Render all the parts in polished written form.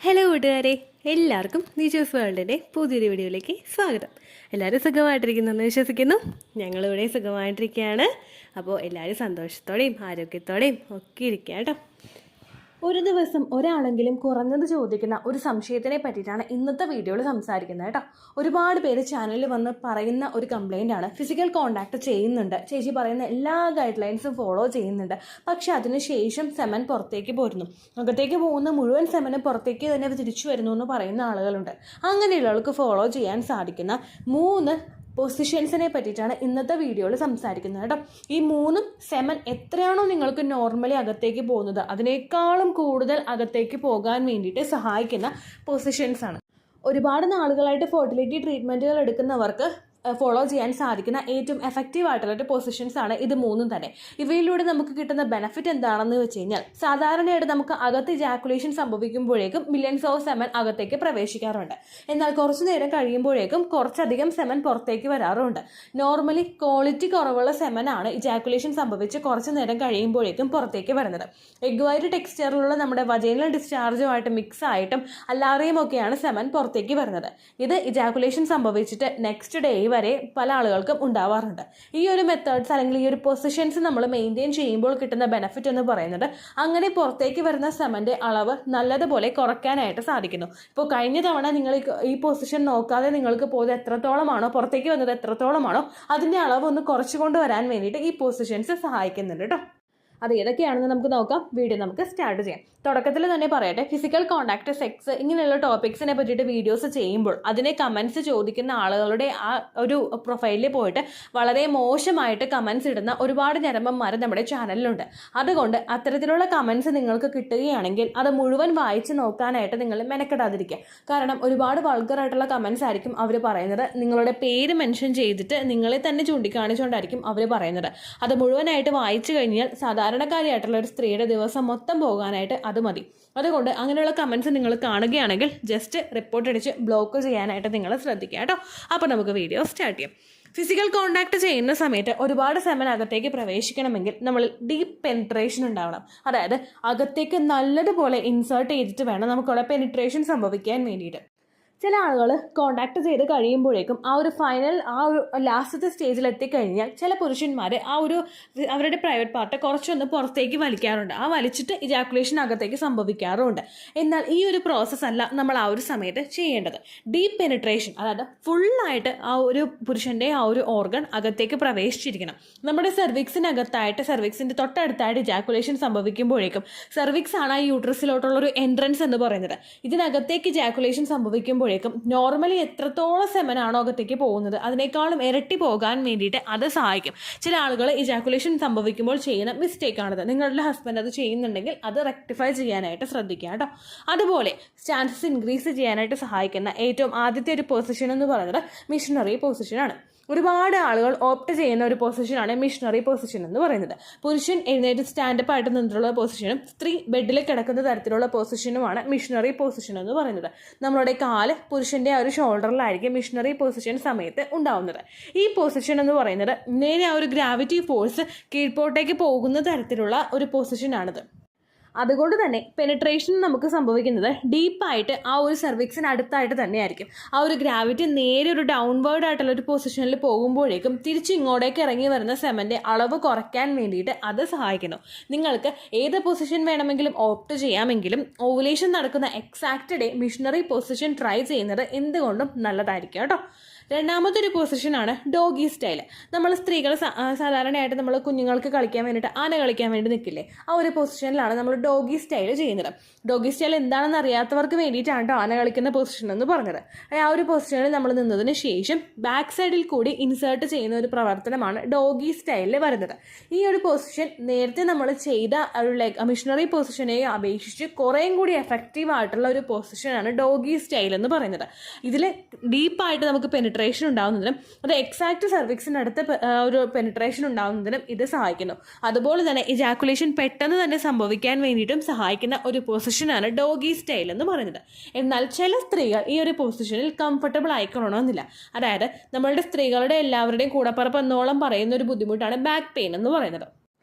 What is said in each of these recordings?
Hello കൂട്ടുകാരെ, എല്ലാവർക്കും നിജോസ് വേൾഡിൻ്റെ പുതിയൊരു വീഡിയോയിലേക്ക് സ്വാഗതം. എല്ലാവരും സുഖമായിട്ടിരിക്കുന്നെന്ന് വിശ്വസിക്കുന്നു. ഞങ്ങളിവിടെ സുഖമായിട്ടിരിക്കുകയാണ്. അപ്പോൾ എല്ലാവരും സന്തോഷത്തോടെയും ആരോഗ്യത്തോടെയും ഒക്കെ ഇരിക്കുക കേട്ടോ. ഒരു ദിവസം ഒരാളെങ്കിലും കുറഞ്ഞത് ചോദിക്കുന്ന ഒരു സംശയത്തിനെ പറ്റിയിട്ടാണ് ഇന്നത്തെ വീഡിയോയിൽ സംസാരിക്കുന്നത് കേട്ടോ. ഒരുപാട് പേര് ചാനലിൽ വന്ന് പറയുന്ന ഒരു കംപ്ലൈൻ്റ് ആണ്, ഫിസിക്കൽ കോണ്ടാക്ട് ചെയ്യുന്നുണ്ട്, ചേച്ചി പറയുന്ന എല്ലാ ഗൈഡ് ലൈൻസും ഫോളോ ചെയ്യുന്നുണ്ട്, പക്ഷെ അതിനുശേഷം സെമൻ പുറത്തേക്ക് പോരുന്നു, അകത്തേക്ക് പോകുന്ന മുഴുവൻ സെമനും പുറത്തേക്ക് തന്നെ തിരിച്ചു വരുന്നു എന്ന് പറയുന്ന ആളുകളുണ്ട്. അങ്ങനെയുള്ളവർക്ക് ഫോളോ ചെയ്യാൻ സാധിക്കുന്ന 3 പൊസിഷൻസിനെ പറ്റിയിട്ടാണ് ഇന്നത്തെ വീഡിയോയിൽ സംസാരിക്കുന്നത് കേട്ടോ. ഈ 3 സെമൻ എത്രയാണോ നിങ്ങൾക്ക് നോർമലി അകത്തേക്ക് പോകുന്നത് അതിനേക്കാളും കൂടുതൽ അകത്തേക്ക് പോകാൻ വേണ്ടിയിട്ട് സഹായിക്കുന്ന പൊസിഷൻസ് ആണ്. ഒരുപാട് നാളുകളായിട്ട് ഫെർട്ടിലിറ്റി ട്രീറ്റ്മെൻറ്റുകൾ എടുക്കുന്നവർക്ക് ഫോളോ ചെയ്യാൻ സാധിക്കുന്ന ഏറ്റവും എഫക്റ്റീവ് ആയിട്ടുള്ള പൊസിഷൻസ് ആണ് ഇത് 3 തന്നെ. ഇവയിലൂടെ നമുക്ക് കിട്ടുന്ന ബെനിഫിറ്റ് എന്താണെന്ന് വെച്ച് കഴിഞ്ഞാൽ, സാധാരണയായിട്ട് നമുക്ക് അകത്ത് ഇജാക്കുലേഷൻ സംഭവിക്കുമ്പോഴേക്കും മില്യൺസ് ഓഫ് സെമൻ അകത്തേക്ക് പ്രവേശിക്കാറുണ്ട്. എന്നാൽ കുറച്ചു നേരം കഴിയുമ്പോഴേക്കും കുറച്ചധികം സെമൻ പുറത്തേക്ക് വരാറുണ്ട്. നോർമലി ക്വാളിറ്റി കുറവുള്ള സെമൻ ആണ് ഇജാക്കുലേഷൻ സംഭവിച്ച് കുറച്ചു നേരം കഴിയുമ്പോഴേക്കും പുറത്തേക്ക് വരുന്നത്. എഗ് വൈറ്റ് ടെക്സ്ചറിലുള്ള നമ്മുടെ വജൈനൽ ഡിസ്ചാർജുമായിട്ട് മിക്സ് ആയിട്ടും അല്ലാതെയും ഒക്കെയാണ് സെമൻ പുറത്തേക്ക് വരുന്നത്. ഇത് ഇജാക്കുലേഷൻ സംഭവിച്ചിട്ട് നെക്സ്റ്റ് ഡേ വരെ പല ആളുകൾക്കും ഉണ്ടാവാറുണ്ട്. ഈ ഒരു മെത്തേഡ്സ് അല്ലെങ്കിൽ ഈ ഒരു പൊസിഷൻസ് നമ്മൾ മെയിൻറ്റെയിൻ ചെയ്യുമ്പോൾ കിട്ടുന്ന ബെനിഫിറ്റ് എന്ന് പറയുന്നത്, അങ്ങനെ പുറത്തേക്ക് വരുന്ന സെമൻ്റെ അളവ് നല്ലതുപോലെ കുറയ്ക്കാനായിട്ട് സാധിക്കുന്നു. ഇപ്പോൾ കഴിഞ്ഞ തവണ നിങ്ങൾ ഈ പൊസിഷൻ നോക്കാതെ നിങ്ങൾക്ക് പോയത് എത്രത്തോളമാണോ, പുറത്തേക്ക് വന്നത് എത്രത്തോളമാണോ, അതിൻ്റെ അളവ് ഒന്ന് കുറച്ചുകൊണ്ട് വരാൻ വേണ്ടിയിട്ട് ഈ പൊസിഷൻസ് സഹായിക്കുന്നുണ്ട് കേട്ടോ. അത് ഏതൊക്കെയാണെന്ന് നമുക്ക് നോക്കാം. വീഡിയോ നമുക്ക് സ്റ്റാർട്ട് ചെയ്യാം. തുടക്കത്തിൽ തന്നെ പറയട്ടെ, ഫിസിക്കൽ കോണ്ടാക്ട്, സെക്സ് ഇങ്ങനെയുള്ള ടോപ്പിക്സിനെ പറ്റിയിട്ട് വീഡിയോസ് ചെയ്യുമ്പോൾ അതിനെ കമൻസ് ചോദിക്കുന്ന ആളുകളുടെ ആ ഒരു പ്രൊഫൈലിൽ പോയിട്ട് വളരെ മോശമായിട്ട് കമൻസ് ഇടുന്ന ഒരുപാട് ഞരമ്പന്മാർ നമ്മുടെ ചാനലിലുണ്ട്. അതുകൊണ്ട് അത്തരത്തിലുള്ള കമൻസ് നിങ്ങൾക്ക് കിട്ടുകയാണെങ്കിൽ അത് മുഴുവൻ വായിച്ച് നോക്കാനായിട്ട് നിങ്ങൾ മെനക്കെടാതിരിക്കുക. കാരണം ഒരുപാട് വൾഗറായിട്ടുള്ള കമൻസ് ആയിരിക്കും അവർ പറയുന്നത്. നിങ്ങളുടെ പേര് മെൻഷൻ ചെയ്തിട്ട് നിങ്ങളെ തന്നെ ചൂണ്ടിക്കാണിച്ചുകൊണ്ടായിരിക്കും അവർ പറയുന്നത്. അത് മുഴുവനായിട്ട് വായിച്ചു കഴിഞ്ഞാൽ സാധാരണക്കാരിയായിട്ടുള്ള ഒരു സ്ത്രീയുടെ ദിവസം മൊത്തം പോകാനായിട്ട് അത് മതി. അതുകൊണ്ട് അങ്ങനെയുള്ള കമൻസ് നിങ്ങൾ കാണുകയാണെങ്കിൽ ജസ്റ്റ് റിപ്പോർട്ട് അടിച്ച് ബ്ലോക്ക് ചെയ്യാനായിട്ട് നിങ്ങൾ ശ്രദ്ധിക്കുക കേട്ടോ. അപ്പോൾ നമുക്ക് വീഡിയോ സ്റ്റാർട്ട് ചെയ്യാം. ഫിസിക്കൽ കോണ്ടാക്ട് ചെയ്യുന്ന സമയത്ത് ഒരുപാട് സെമൻ അകത്തേക്ക് പ്രവേശിക്കണമെങ്കിൽ നമ്മൾ ഡീപ്പ് പെനിട്രേഷൻ ഉണ്ടാവണം. അതായത് അകത്തേക്ക് നല്ലതുപോലെ ഇൻസേർട്ട് ചെയ്തിട്ട് വേണം നമുക്കവിടെ പെനിട്രേഷൻ സംഭവിക്കാൻ വേണ്ടിയിട്ട്. ചില ആളുകൾ കോണ്ടാക്ട് ചെയ്ത് കഴിയുമ്പോഴേക്കും ആ ഒരു ലാസ്റ്റത്തെ സ്റ്റേജിൽ എത്തിക്കഴിഞ്ഞാൽ ചില പുരുഷന്മാർ അവരുടെ പ്രൈവറ്റ് പാർട്ട് കുറച്ചൊന്ന് പുറത്തേക്ക് വലിക്കാറുണ്ട്. ആ വലിച്ചിട്ട് ഇജാക്കുലേഷൻ അകത്തേക്ക് സംഭവിക്കാറുമുണ്ട്. എന്നാൽ ഈ ഒരു പ്രോസസ്സ് അല്ല നമ്മൾ ആ ഒരു സമയത്ത് ചെയ്യേണ്ടത്. ഡീപ്പ് പെനിട്രേഷൻ, അതായത് ഫുള്ളായിട്ട് ആ ഒരു പുരുഷൻ്റെ ആ ഒരു ഓർഗൺ അകത്തേക്ക് പ്രവേശിച്ചിരിക്കണം. നമ്മുടെ സെർവിക്സിനകത്തായിട്ട്, സെർവിക്സിൻ്റെ തൊട്ടടുത്തായിട്ട് ഇജാക്കുലേഷൻ സംഭവിക്കുമ്പോഴേക്കും, സെർവിക്സ് ആണ് ആ യൂട്രസിലോട്ടുള്ളൊരു എൻട്രൻസ് എന്ന് പറയുന്നത്. ഇതിനകത്തേക്ക് ഇജാക്കുലേഷൻ സംഭവിക്കുമ്പോൾ നോർമലി എത്രത്തോളം സെമനാണോ അകത്തേക്ക് പോകുന്നത് അതിനേക്കാളും ഇരട്ടി പോകാൻ വേണ്ടിയിട്ട് അത് സഹായിക്കും. ചില ആളുകൾ ഇജാക്കുലേഷൻ സംഭവിക്കുമ്പോൾ ചെയ്യുന്ന മിസ്റ്റേക്കാണിത്. നിങ്ങളുടെ ഹസ്ബൻഡ് അത് ചെയ്യുന്നുണ്ടെങ്കിൽ അത് റെക്ടിഫൈ ചെയ്യാനായിട്ട് ശ്രദ്ധിക്കുക കേട്ടോ. അതുപോലെ ചാൻസസ് ഇൻക്രീസ് ചെയ്യാനായിട്ട് സഹായിക്കുന്ന ഏറ്റവും ആദ്യത്തെ ഒരു പൊസിഷൻ എന്ന് പറയുന്നത് മിഷണറി പൊസിഷനാണ്. ഒരുപാട് ആളുകൾ ഓപ്റ്റ് ചെയ്യുന്ന ഒരു പൊസിഷനാണ് മിഷണറി പൊസിഷൻ എന്ന് പറയുന്നത്. പുരുഷൻ എഴുന്നേറ്റ് സ്റ്റാൻഡപ്പ് ആയിട്ട് നിന്നിട്ടുള്ള പൊസിഷനും സ്ത്രീ ബെഡിൽ കിടക്കുന്ന തരത്തിലുള്ള പൊസിഷനുമാണ് മിഷണറി പൊസിഷൻ എന്ന് പറയുന്നത്. നമ്മളുടെ കാല് പുരുഷൻ്റെ ആ ഒരു ഷോൾഡറിലായിരിക്കും മിഷണറി പൊസിഷൻ സമയത്ത് ഉണ്ടാവുന്നത്. ഈ പൊസിഷൻ എന്ന് പറയുന്നത് നേരെ ആ ഒരു ഗ്രാവിറ്റി ഫോഴ്സ് കീഴ്പോട്ടേക്ക് പോകുന്ന തരത്തിലുള്ള ഒരു പൊസിഷനാണിത്. അതുകൊണ്ട് തന്നെ പെനിട്രേഷൻ നമുക്ക് സംഭവിക്കുന്നത് ഡീപ്പായിട്ട് ആ ഒരു സെർവിക്സിന് അടുത്തായിട്ട് തന്നെയായിരിക്കും. ആ ഒരു ഗ്രാവിറ്റി നേരെ ഒരു ഡൗൺവേർഡ് ആയിട്ടുള്ള ഒരു പൊസിഷനിൽ പോകുമ്പോഴേക്കും തിരിച്ച് ഇങ്ങോട്ടേക്ക് ഇറങ്ങി വരുന്ന സെമൻ്റെ അളവ് കുറയ്ക്കാൻ വേണ്ടിയിട്ട് അത് സഹായിക്കുന്നു. നിങ്ങൾക്ക് ഏത് പൊസിഷൻ വേണമെങ്കിലും ഓപ്റ്റ് ചെയ്യാമെങ്കിലും ഓവുലേഷൻ നടക്കുന്ന exact day missionary position try ചെയ്യുന്നത് എന്തുകൊണ്ടും നല്ലതായിരിക്കും കേട്ടോ. രണ്ടാമത്തെ ഒരു പൊസിഷനാണ് ഡോഗി സ്റ്റൈൽ. നമ്മൾ സ്ത്രീകൾ സാധാരണയായിട്ട് നമ്മൾ കുഞ്ഞുങ്ങൾക്ക് കളിക്കാൻ വേണ്ടിയിട്ട് ആന കളിക്കാൻ വേണ്ടി നിൽക്കില്ലേ, ആ ഒരു പൊസിഷനിലാണ് നമ്മൾ ഡോഗി സ്റ്റൈൽ ചെയ്യുന്നത്. ഡോഗി സ്റ്റൈൽ എന്താണെന്ന് അറിയാത്തവർക്ക് വേണ്ടിയിട്ടാണ് കേട്ടോ ആന കളിക്കുന്ന പൊസിഷൻ എന്ന് പറഞ്ഞത്. ആ ഒരു പൊസിഷനിൽ നമ്മൾ നിന്നതിന് ശേഷം ബാക്ക് സൈഡിൽ കൂടി ഇൻസേർട്ട് ചെയ്യുന്ന ഒരു പ്രവർത്തനമാണ് ഡോഗി സ്റ്റൈലിൽ വരുന്നത്. ഈ ഒരു പൊസിഷൻ നേരത്തെ നമ്മൾ ചെയ്ത ഒരു മിഷണറി പൊസിഷനെ അപേക്ഷിച്ച് കുറേയും കൂടി എഫക്റ്റീവ് ആയിട്ടുള്ള ഒരു പൊസിഷനാണ് ഡോഗി സ്റ്റൈൽ എന്ന് പറയുന്നത്. ഇതിൽ ഡീപ്പായിട്ട് നമുക്ക് പെനിട്രേഷൻ ഉണ്ടാകുന്നതിനും അത് എക്സാക്റ്റ് സെർവിക്സിനടുത്ത് ഒരു പെനിട്രേഷൻ ഉണ്ടാകുന്നതിനും ഇത് സഹായിക്കുന്നു. അതുപോലെ തന്നെ ഇജാക്കുലേഷൻ പെട്ടെന്ന് തന്നെ സംഭവിക്കാൻ വേണ്ടിയിട്ടും സഹായിക്കുന്ന ഒരു പൊസിഷനാണ് ഡോഗി സ്റ്റൈൽ എന്ന് പറയുന്നത്. എന്നാൽ ചില സ്ത്രീകൾ ഈ ഒരു പൊസിഷനിൽ കംഫർട്ടബിൾ ആയിക്കൊള്ളണമെന്നില്ല. അതായത് നമ്മളുടെ സ്ത്രീകളുടെ എല്ലാവരുടെയും കൂടപ്പറപ്പ് എന്നോളം പറയുന്ന ഒരു ബുദ്ധിമുട്ടാണ് ബാക്ക് പെയിൻ എന്ന് പറയുന്നത്.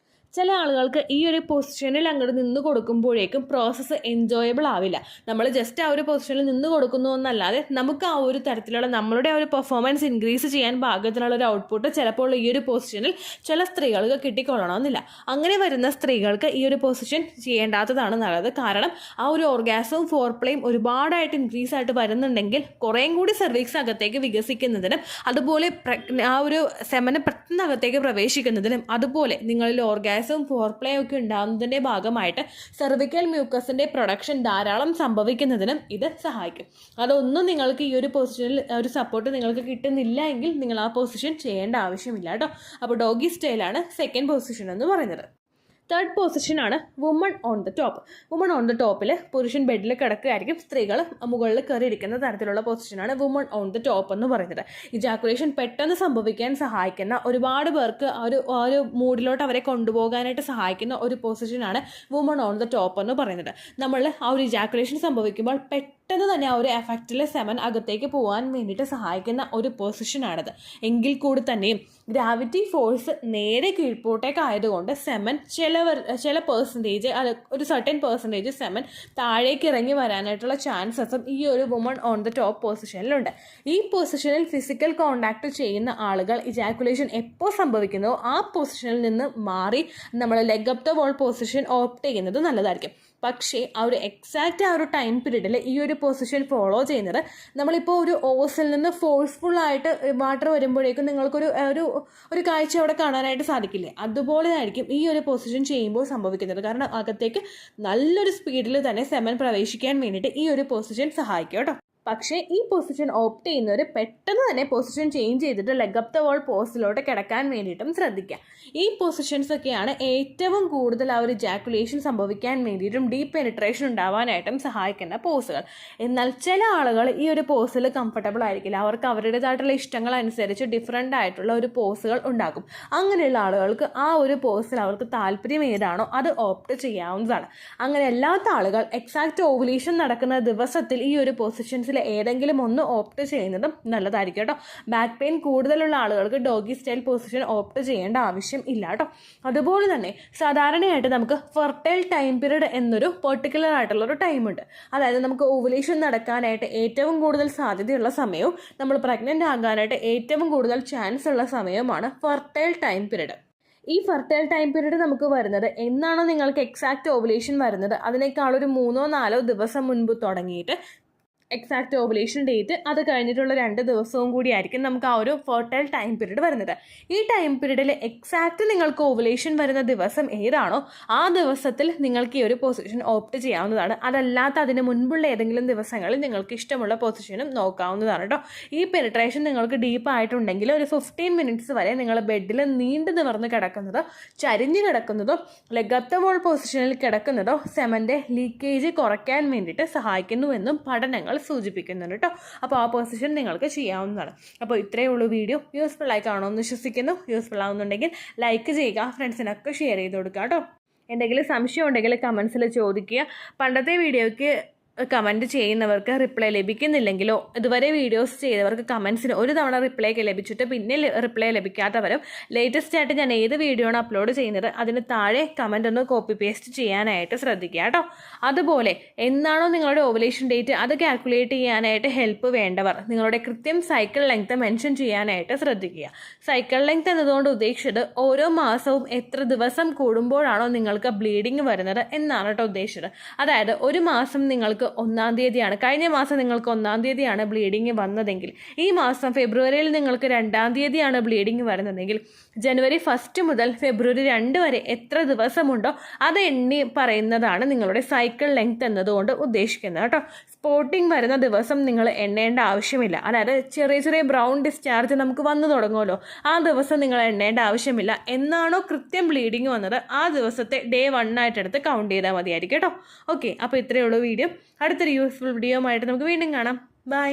ചില ആളുകൾക്ക് ഈ ഒരു പൊസിഷനിൽ അങ്ങോട്ട് നിന്ന് കൊടുക്കുമ്പോഴേക്കും പ്രോസസ്സ് എൻജോയബിൾ ആവില്ല. നമ്മൾ ജസ്റ്റ് ആ ഒരു പൊസിഷനിൽ നിന്ന് കൊടുക്കുന്നു എന്നല്ലാതെ നമുക്ക് ആ ഒരു തരത്തിലുള്ള നമ്മളുടെ ആ ഒരു പെർഫോമൻസ് ഇൻക്രീസ് ചെയ്യാൻ പാകത്തിനുള്ള ഒരു ഔട്ട്പുട്ട് ചിലപ്പോൾ ഈ ഒരു പൊസിഷനിൽ ചില സ്ത്രീകൾക്ക് കിട്ടിക്കൊള്ളണമെന്നില്ല. അങ്ങനെ വരുന്ന സ്ത്രീകൾക്ക് ഈ ഒരു പൊസിഷൻ ചെയ്യേണ്ടാത്തതാണ് നല്ലത്. കാരണം ആ ഒരു ഓർഗാസവും ഫോർപ്ലേയും ഒരുപാടായിട്ട് ഇൻക്രീസ് ആയിട്ട് വരുന്നുണ്ടെങ്കിൽ കുറേയും കൂടി സെർവിക്സ് അകത്തേക്ക് വികസിക്കുന്നതിനും അതുപോലെ ആ ഒരു സെമന് പെട്ടെന്നകത്തേക്ക് പ്രവേശിക്കുന്നതിനും അതുപോലെ നിങ്ങളിൽ ഓർഗാസവും ഫോർപ്ലേയും ഒക്കെ ഉണ്ടാകുന്നതിൻ്റെ ഭാഗമായിട്ട് സെർവിക്കൽ മ്യൂക്കസിൻ്റെ പ്രൊഡക്ഷൻ ധാരാളം സംഭവിക്കുന്നതിനും ഇത് സഹായിക്കും. അതൊന്നും നിങ്ങൾക്ക് ഈ ഒരു പൊസിഷനിൽ ഒരു സപ്പോർട്ട് നിങ്ങൾക്ക് കിട്ടുന്നില്ല എങ്കിൽ നിങ്ങൾ ആ പൊസിഷൻ ചെയ്യേണ്ട ആവശ്യമില്ല കേട്ടോ. അപ്പോൾ ഡോഗി സ്റ്റൈലാണ് സെക്കൻഡ് പൊസിഷൻ എന്ന് പറയുന്നത്. തേർഡ് പൊസിഷനാണ് woman on the top. Woman on the ടോപ്പിൽ പുരുഷൻ ബെഡിൽ കിടക്കുകയായിരിക്കും, സ്ത്രീകൾ മുകളിൽ കയറി ഇരിക്കുന്ന തരത്തിലുള്ള പൊസിഷനാണ് വുമൺ ഓൺ ദ ടോപ്പ് എന്ന് പറയുന്നത്. ഇജാക്കുലേഷൻ പെട്ടെന്ന് സംഭവിക്കാൻ സഹായിക്കുന്ന, ഒരുപാട് പേർക്ക് ഒരു മൂഡിലോട്ട് അവരെ കൊണ്ടുപോകാനായിട്ട് സഹായിക്കുന്ന ഒരു പൊസിഷനാണ് വുമൺ ഓൺ ദ ടോപ്പ് എന്ന് പറയുന്നത്. നമ്മൾ ആ ഒരു ഇജാക്കുലേഷൻ സംഭവിക്കുമ്പോൾ പെട്ടെന്ന് തന്നെ ആ ഒരു എഫക്റ്റിൽ സെമൻ അകത്തേക്ക് പോകാൻ വേണ്ടിയിട്ട് സഹായിക്കുന്ന ഒരു പൊസിഷനാണിത്. എങ്കിൽ കൂടി തന്നെയും ഗ്രാവിറ്റി ഫോഴ്സ് നേരെ കീഴ്പോട്ടേക്ക് ആയതുകൊണ്ട് സെമൻ ചില പെർസെൻറ്റേജ് ഒരു സർട്ടൻ പെർസെൻറ്റേജ് സെമൻ താഴേക്ക് ഇറങ്ങി വരാനായിട്ടുള്ള ചാൻസസും ഈ ഒരു വുമൺ ഓൺ ദ ടോപ്പ് പൊസിഷനിലുണ്ട്. ഈ പൊസിഷനിൽ ഫിസിക്കൽ കോണ്ടാക്ട് ചെയ്യുന്ന ആളുകൾ ഇജാക്കുലേഷൻ എപ്പോൾ സംഭവിക്കുന്നോ ആ പൊസിഷനിൽ നിന്ന് മാറി നമ്മൾ leg up the wall position opt ചെയ്യുന്നത് നല്ലതായിരിക്കും. പക്ഷേ ആ ഒരു എക്സാക്റ്റ് ആ ഒരു ടൈം പീരീഡിൽ ഈ ഒരു പൊസിഷൻ ഫോളോ ചെയ്യുന്നത്, നമ്മളിപ്പോൾ ഒരു ഓസിൽ നിന്ന് ഫോഴ്സ്ഫുള്ളായിട്ട് വാട്ടർ വരുമ്പോഴേക്കും നിങ്ങൾക്കൊരു ഒരു കാഴ്ച അവിടെ കാണാനായിട്ട് സാധിക്കില്ലേ, അതുപോലെ ആയിരിക്കും ഈ ഒരു പൊസിഷൻ ചെയ്യുമ്പോൾ സംഭവിക്കുന്നത്. കാരണം അകത്തേക്ക് നല്ലൊരു സ്പീഡിൽ തന്നെ സെമൻ പ്രവേശിക്കാൻ വേണ്ടിയിട്ട് ഈ ഒരു പൊസിഷൻ സഹായിക്കും കേട്ടോ. പക്ഷേ ഈ പൊസിഷൻ ഓപ്റ്റ് ചെയ്യുന്നവർ പെട്ടെന്ന് തന്നെ പൊസിഷൻ ചേഞ്ച് ചെയ്തിട്ട് ലെഗ് അപ്പ് ദ വോൾ പോസിലോട്ട് കിടക്കാൻ വേണ്ടിയിട്ടും ശ്രദ്ധിക്കുക. ഈ പൊസിഷൻസ് ഒക്കെയാണ് ഏറ്റവും കൂടുതൽ ആ ഒരു ജാക്കുലേഷൻ സംഭവിക്കാൻ വേണ്ടിയിട്ടും ഡീപ്പ് പെനിട്രേഷൻ ഉണ്ടാവാനായിട്ടും സഹായിക്കുന്ന പോസുകൾ. എന്നാൽ ചില ആളുകൾ ഈ ഒരു പോസിൽ കംഫർട്ടബിൾ ആയിരിക്കില്ല, അവർക്ക് അവരുടേതായിട്ടുള്ള ഇഷ്ടങ്ങൾ അനുസരിച്ച് ഡിഫറെൻ്റ് ആയിട്ടുള്ള ഒരു പോസുകൾ ഉണ്ടാക്കും. അങ്ങനെയുള്ള ആളുകൾക്ക് ആ ഒരു പോസിൽ അവർക്ക് താല്പര്യം ഏതാണോ അത് ഓപ്റ്റ് ചെയ്യാവുന്നതാണ്. അങ്ങനെ അല്ലാത്ത ആളുകൾ എക്സാക്റ്റ് ഓവുലേഷൻ നടക്കുന്ന ദിവസത്തിൽ ഈ ഒരു പൊസിഷൻസിൽ ഏതെങ്കിലും ഒന്ന് ഓപ്റ്റ് ചെയ്യുന്നതും നല്ലതായിരിക്കും കേട്ടോ. ബാക്ക് പെയിൻ കൂടുതലുള്ള ആളുകൾക്ക് ഡോഗി സ്റ്റൈൽ പൊസിഷൻ ഓപ്റ്റ് ചെയ്യേണ്ട ആവശ്യം ഇല്ല കേട്ടോ. അതുപോലെ തന്നെ സാധാരണയായിട്ട് നമുക്ക് ഫെർട്ടൈൽ ടൈം പീരീഡ് എന്നൊരു പെർട്ടിക്കുലർ ആയിട്ടുള്ളൊരു ടൈമുണ്ട്. അതായത് നമുക്ക് ഓവുലേഷൻ നടക്കാനായിട്ട് ഏറ്റവും കൂടുതൽ സാധ്യതയുള്ള സമയവും നമ്മൾ പ്രഗ്നൻ്റ് ആകാനായിട്ട് ഏറ്റവും കൂടുതൽ ചാൻസ് ഉള്ള സമയവുമാണ് ഫെർട്ടൈൽ ടൈം പീരീഡ്. ഈ ഫെർട്ടൈൽ ടൈം പീരീഡ് നമുക്ക് വരുന്നത് എന്നാണോ നിങ്ങൾക്ക് എക്സാക്റ്റ് ഓവുലേഷൻ വരുന്നത് അതിനേക്കാൾ ഒരു 3-4 ദിവസം മുൻപ് തുടങ്ങിയിട്ട് എക്സാക്റ്റ് ഓവുലേഷൻ ഡേറ്റ് അത് കഴിഞ്ഞിട്ടുള്ള 2 ദിവസവും കൂടി ആയിരിക്കും നമുക്ക് ആ ഒരു ഫെർട്ടൈൽ ടൈം പീരീഡ് വരുന്നത്. ഈ ടൈം പീരീഡിൽ എക്സാക്റ്റ് നിങ്ങൾക്ക് ഓവുലേഷൻ വരുന്ന ദിവസം ഏതാണോ ആ ദിവസത്തിൽ നിങ്ങൾക്ക് ഈ ഒരു പൊസിഷൻ ഓപ്റ്റ് ചെയ്യാവുന്നതാണ്. അതല്ലാത്ത അതിന് മുൻപുള്ള ഏതെങ്കിലും ദിവസങ്ങളിൽ നിങ്ങൾക്ക് ഇഷ്ടമുള്ള പൊസിഷനും നോക്കാവുന്നതാണ് കേട്ടോ. ഈ പെനിട്രേഷൻ നിങ്ങൾക്ക് ഡീപ്പ് ആയിട്ടുണ്ടെങ്കിൽ ഒരു 15 മിനിറ്റ്സ് വരെ നിങ്ങൾ ബെഡിൽ നീണ്ടു നിവർന്ന് കിടക്കുന്നതോ ചരിഞ്ഞ് കിടക്കുന്നതോ ലെഗ് അപ്പ് ദ വോൾ പൊസിഷനിൽ കിടക്കുന്നതോ സെമൻ്റെ ലീക്കേജ് കുറയ്ക്കാൻ വേണ്ടിയിട്ട് സഹായിക്കുന്നുവെന്നും പഠനങ്ങൾ സൂചിപ്പിക്കുന്നുണ്ട് കേട്ടോ. അപ്പോൾ ആ പൊസിഷൻ നിങ്ങൾക്ക് ചെയ്യാവുന്നതാണ്. അപ്പോൾ ഇത്രയേ ഉള്ളൂ വീഡിയോ. യൂസ്ഫുൾ ആയി കാണുമെന്ന് വിശ്വസിക്കുന്നു. യൂസ്ഫുൾ ആവുന്നുണ്ടെങ്കിൽ ലൈക്ക് ചെയ്യുക, ഫ്രണ്ട്സിനൊക്കെ ഷെയർ ചെയ്ത് കൊടുക്കുക കേട്ടോ. എന്തെങ്കിലും സംശയം ഉണ്ടെങ്കിൽ കമൻസിൽ ചോദിക്കുക. പണ്ടത്തെ വീഡിയോയ്ക്ക് കമൻറ്റ് ചെയ്യുന്നവർക്ക് റിപ്ലൈ ലഭിക്കുന്നില്ലെങ്കിലോ ഇതുവരെ വീഡിയോസ് ചെയ്തവർക്ക് കമൻസിന് ഒരു തവണ റിപ്ലൈ ഒക്കെ ലഭിച്ചിട്ട് പിന്നെ റിപ്ലൈ ലഭിക്കാത്തവരും ലേറ്റസ്റ്റ് ആയിട്ട് ഞാൻ ഏത് വീഡിയോ ആണ് അപ്ലോഡ് ചെയ്യുന്നത് അതിന് താഴെ കമൻറ്റ് ഒന്ന് കോപ്പി പേസ്റ്റ് ചെയ്യാനായിട്ട് ശ്രദ്ധിക്കുക കേട്ടോ. അതുപോലെ എന്നാണോ നിങ്ങളുടെ ഓവുലേഷൻ ഡേറ്റ് അത് കാൽക്കുലേറ്റ് ചെയ്യാനായിട്ട് ഹെൽപ്പ് വേണ്ടവർ നിങ്ങളുടെ കൃത്യം സൈക്കിൾ ലെങ്ത് മെൻഷൻ ചെയ്യാനായിട്ട് ശ്രദ്ധിക്കുക. സൈക്കിൾ ലെങ്ത് എന്നതുകൊണ്ട് ഉദ്ദേശിച്ചത് ഓരോ മാസവും എത്ര ദിവസം കൂടുമ്പോഴാണോ നിങ്ങൾക്ക് ബ്ലീഡിങ് വരുന്നത് എന്നാണ് കേട്ടോ ഉദ്ദേശിച്ചത്. അതായത് ഒരു മാസം നിങ്ങൾക്ക് 1-ാം തീയതിയാണ്, കഴിഞ്ഞ മാസം നിങ്ങൾക്ക് 1-ാം തീയതിയാണ് ബ്ലീഡിങ് വന്നതെങ്കിൽ ഈ മാസം ഫെബ്രുവരിയിൽ നിങ്ങൾക്ക് 2-ാം തീയതിയാണ് ബ്ലീഡിങ് വരുന്നതെങ്കിൽ ജനുവരി 1 മുതൽ ഫെബ്രുവരി 2 വരെ എത്ര ദിവസമുണ്ടോ അത് എണ്ണി പറയുന്നതാണ് നിങ്ങളുടെ സൈക്കിൾ ലെങ്ത് എന്നതുകൊണ്ട് ഉദ്ദേശിക്കുന്നത് കേട്ടോ. സ്പോട്ടിങ് വരുന്ന ദിവസം നിങ്ങൾ എണ്ണേണ്ട ആവശ്യമില്ല. അതായത് ചെറിയ ചെറിയ ബ്രൗൺ ഡിസ്ചാർജ് നമുക്ക് വന്നു തുടങ്ങുമല്ലോ, ആ ദിവസം നിങ്ങൾ എണ്ണേണ്ട ആവശ്യമില്ല. എന്നാണോ കൃത്യം ബ്ലീഡിങ് വന്നത് ആ ദിവസത്തെ ഡേ 1 ആയിട്ടെടുത്ത് കൗണ്ട് ചെയ്താൽ മതിയായിരിക്കും കേട്ടോ. ഓക്കെ, അപ്പോൾ ഇത്രയേ ഉള്ളൂ വീഡിയോ. അടുത്തൊരു യൂസ്ഫുൾ വീഡിയോ ആയിട്ട് നമുക്ക് വീണ്ടും കാണാം. ബൈ.